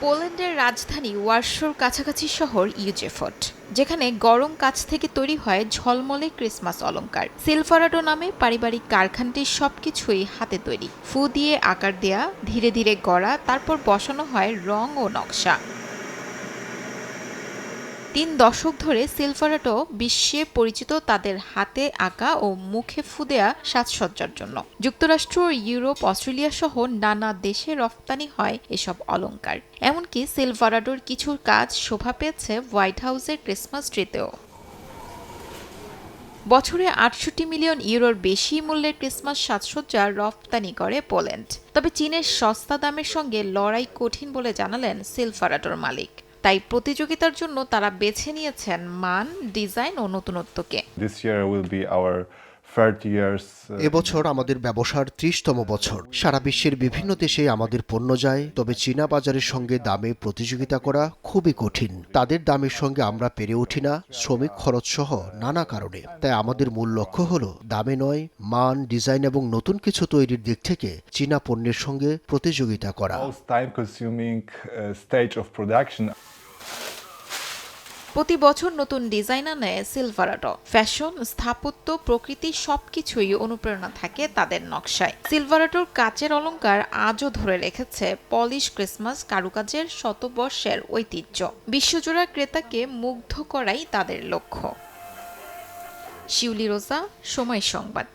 পোল্যান্ডের রাজধানী ওয়ারশোর কাছাকাছি শহর ইউজেফট, যেখানে গরম কাচ থেকে তৈরি হয় ঝলমলে ক্রিসমাস অলংকার। সিলভারাডো নামে পারিবারিক কারখানাটির সবকিছুই হাতে তৈরি, ফু দিয়ে আকার দেয়া, ধীরে ধীরে গড়া, তারপর বসানো হয় রং ও নকশা। ৩ দশক ধরে সিলভারাডো বিশ্বে পরিচিত তাদের হাতে আঁকা ও মুখে ফু দেয়া সাজসজ্জার জন্য। যুক্তরাষ্ট্র, ইউরোপ, অস্ট্রেলিয়া সহ নানা দেশে রফতানি হয় এসব অলংকার। এমনকি সিলভারাডোর কিছু কাজ শোভা পেয়েছে হোয়াইট হাউসের ক্রিসমাস ট্রিতেও। বছরে ৬৮ মিলিয়ন ইউরোর বেশি মূল্যের ক্রিসমাস সাজসজ্জা রফতানি করে পোল্যান্ড। তবে চীনের সস্তা দামের সঙ্গে লড়াই কঠিন বলে জানালেন সিলভারাডোর মালিক। তাই প্রতিযোগিতার জন্য তারা বেছে নিয়েছেন মান, ডিজাইন ও নতুনত্বকে। এবছর আমাদের ব্যবসার ৩০তম বছর। সারা বিশ্বের বিভিন্ন দেশে আমাদের পণ্য যায়, তবে চীনা বাজারের সঙ্গে দামে প্রতিযোগিতা করা খুবই কঠিন। তাদের দামের সঙ্গে আমরা পেরে উঠি না, শ্রমিক খরচ সহ নানা কারণে। তাই আমাদের মূল লক্ষ্য হলো দামে নয়, মান, ডিজাইন এবং নতুন কিছু তৈরির দিক থেকে চীনা পণ্যের সঙ্গে প্রতিযোগিতা করা। প্রতি বছর নতুন ডিজাইন আনে সিলভারাডো। ফ্যাশন, স্থাপত্য, প্রকৃতি সবকিছুই অনুপ্রেরণা থাকে তাদের নকশায়। সিলভারাডোর কাচের অলংকার আজও ধরে রেখেছে পলিশ ক্রিসমাস কারুকাজের শতবর্ষের ঐতিহ্য। বিশ্বজোড়া ক্রেতাকে মুগ্ধ করাই তাদের লক্ষ্য। শিউলি রোজা, সময় সংবাদ।